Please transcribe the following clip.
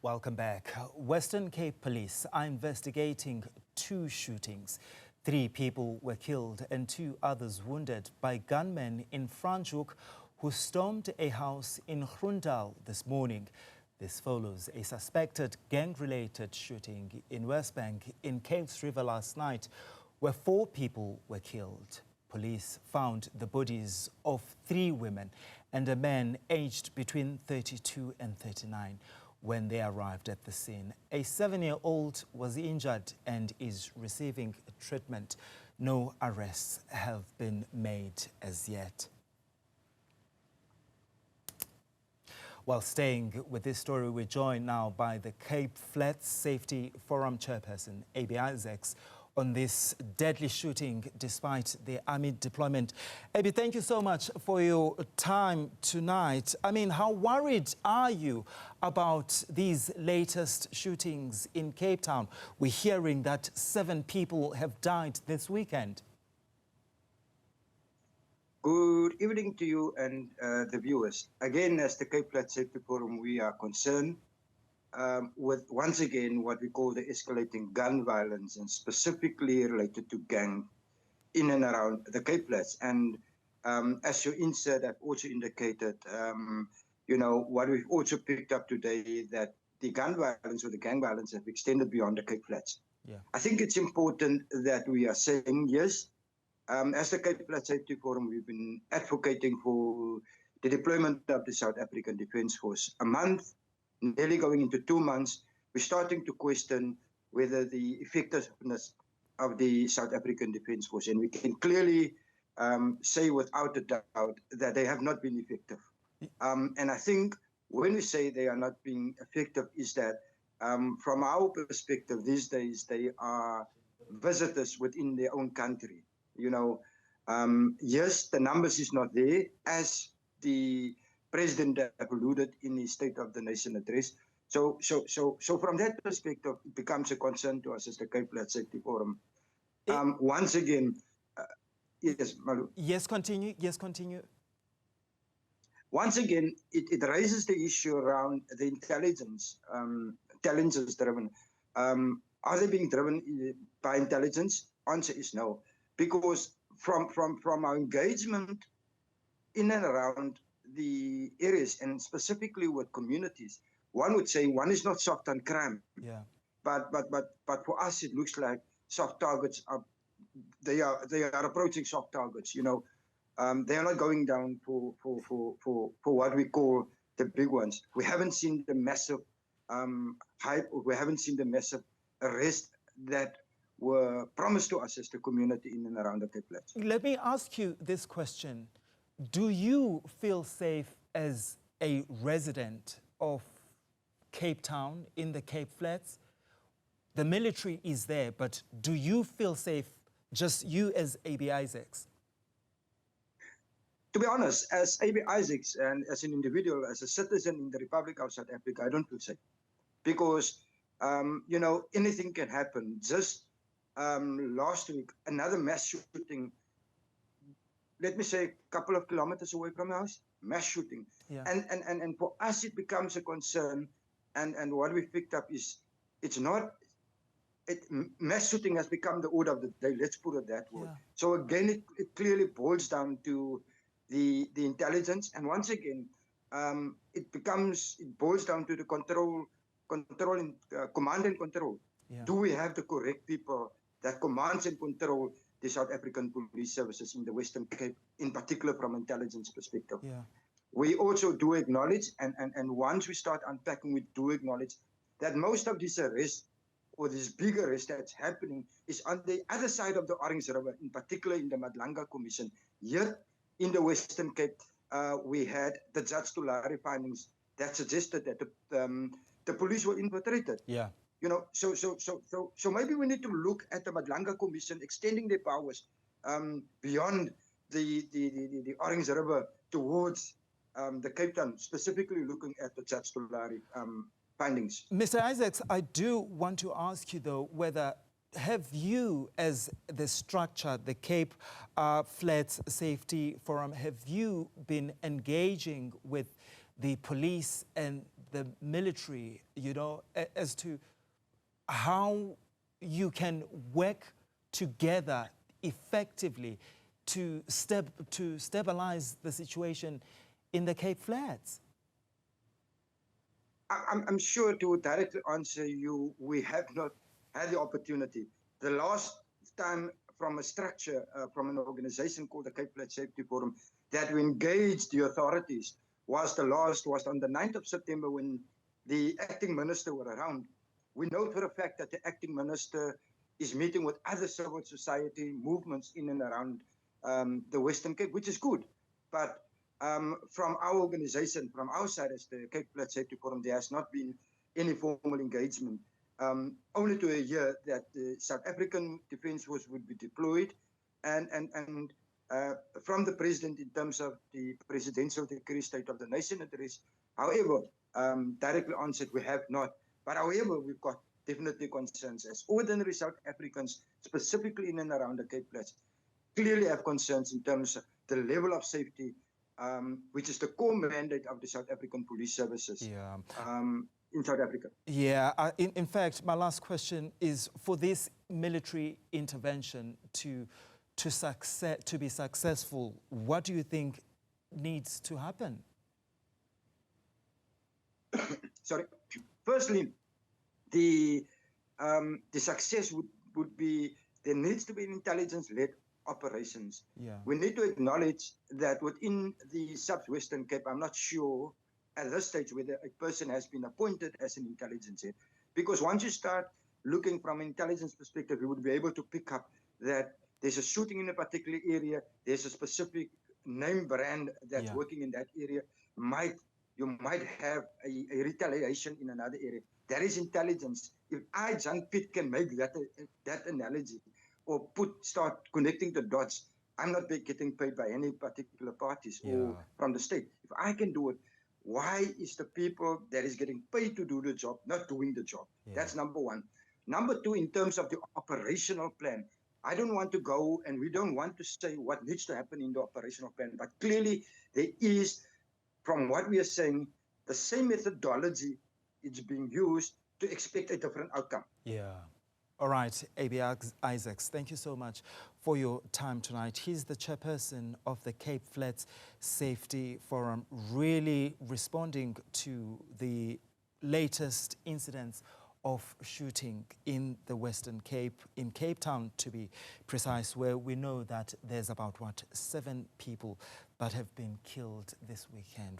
Welcome back. Western Cape Police are investigating two shootings. 3 people were killed and 2 others wounded by gunmen in Franschhoek who stormed a house in Groendal this morning. This follows a suspected gang-related shooting in Westbank in Caves River last night, where 4 people were killed. Police found the bodies of 3 women and a man aged between 32 and 39. When they arrived at the scene, a 7-year-old was injured and is receiving treatment. No arrests have been made as yet. While staying with this story, we're joined now by the Cape Flats Safety Forum chairperson, Abby Isaacs, on this deadly shooting despite the army deployment. Abby, thank you so much for your time tonight. I mean, how worried are you about these latest shootings in Cape Town? We're hearing that 7 people have died this weekend. Good evening to you and the viewers. Again, as the Cape Flats Safety Forum, we are concerned with, once again, what we call the escalating gun violence, and specifically related to gang in and around the Cape Flats. And as your insert have also indicated, you know, what we've also picked up today, that the gun violence or the gang violence have extended beyond the Cape Flats. Yeah. I think it's important that we are saying, yes, as the Cape Flats Safety Forum, we've been advocating for the deployment of the South African Defence Force. A month, nearly going into 2 months, we're starting to question whether the effectiveness of the South African Defence Force, and we can clearly say without a doubt that they have not been effective. And I think when we say they are not being effective is that from our perspective these days, they are visitors within their own country. You know, yes, the numbers is not there, as the President alluded in his State of the Nation address. So from that perspective, it becomes a concern to us as the Cape Flats Safety Forum. Once again, yes, Malu. Yes, continue. Yes, continue. Once again, it raises the issue around the intelligence driven. Are they being driven by intelligence? Answer is no, because from our engagement in and around the areas, and specifically with communities, one would say one is not soft on crime. Yeah. But for us, it looks like soft targets are they are approaching soft targets. You know, they are not going down for what we call the big ones. We haven't seen the massive hype, or we haven't seen the massive arrest that were promised to us as the community in and around the Cape Flats. Let me ask you this question. Do you feel safe as a resident of Cape Town in the Cape Flats? The military is there, but do you feel safe, just you as Abby Isaacs? To be honest, as Abby Isaacs and as an individual, as a citizen in the Republic of South Africa, I don't feel safe. Because, you know, anything can happen. Just last week, another mass shooting, let me say a couple of kilometers away from the house, mass shooting. Yeah. And for us, it becomes a concern. And what we picked up is, it's not, mass shooting has become the order of the day, let's put it that way. Yeah. So again, it clearly boils down to the intelligence. And once again, it boils down to the command and control. Yeah. Do we have the correct people that commands and control the South African police services in the Western Cape, in particular from intelligence perspective? Yeah. We also do acknowledge, and once we start unpacking, we do acknowledge that most of these arrests, or this big arrest that's happening, is on the other side of the Orange River, in particular in the Madlanga Commission. Yet, in the Western Cape, we had the Judge Tulare findings that suggested that the police were infiltrated. Yeah. You know, so maybe we need to look at the Madlanga Commission extending their powers beyond the Orange River towards the Cape Town, specifically looking at the Judge Tulare findings. Mr. Isaacs, I do want to ask you, though, whether have you, as the structure, the Cape Flats Safety Forum, have you been engaging with the police and the military, you know, as to how you can work together effectively to stabilize the situation in the Cape Flats? I'm sure to directly answer you, we have not had the opportunity. The last time from a structure, from an organization called the Cape Flats Safety Forum, that we engaged the authorities was on the 9th of September when the acting minister were around. We know for a fact that the acting minister is meeting with other civil society movements in and around the Western Cape, which is good. But from our organization, from our side as the Cape Flats Safety Forum, there has not been any formal engagement. Only to a year that the South African Defence Force would be deployed, and from the president in terms of the presidential decree, State of the Nation address. However, directly answered, we have not. But however, we've got definitely concerns as ordinary South Africans, specifically in and around the Cape Flats, clearly have concerns in terms of the level of safety, which is the core mandate of the South African Police Services in South Africa. Yeah, in fact, my last question is, for this military intervention to be successful, what do you think needs to happen? Sorry. Firstly, the success would be, there needs to be intelligence-led operations. Yeah. We need to acknowledge that within the Southwestern Cape, I'm not sure at this stage whether a person has been appointed as an intelligence head, because once you start looking from an intelligence perspective, you would be able to pick up that there's a shooting in a particular area, there's a specific name brand that's working in that area, you might have a retaliation in another area. That is intelligence. If I, John Pitt, can make that analogy or start connecting the dots, I'm not getting paid by any particular parties or from the state. If I can do it, why is the people that is getting paid to do the job not doing the job? That's number one. Number two, in terms of the operational plan, I don't want to go, and we don't want to say what needs to happen in the operational plan, but clearly there is, from what we are saying, the same methodology is being used to expect a different outcome. Yeah. All right, A.B. Isaacs, thank you so much for your time tonight. He's the chairperson of the Cape Flats Safety Forum, really responding to the latest incidents of shooting in the Western Cape, in Cape Town to be precise, where we know that there's about, 7 people that have been killed this weekend.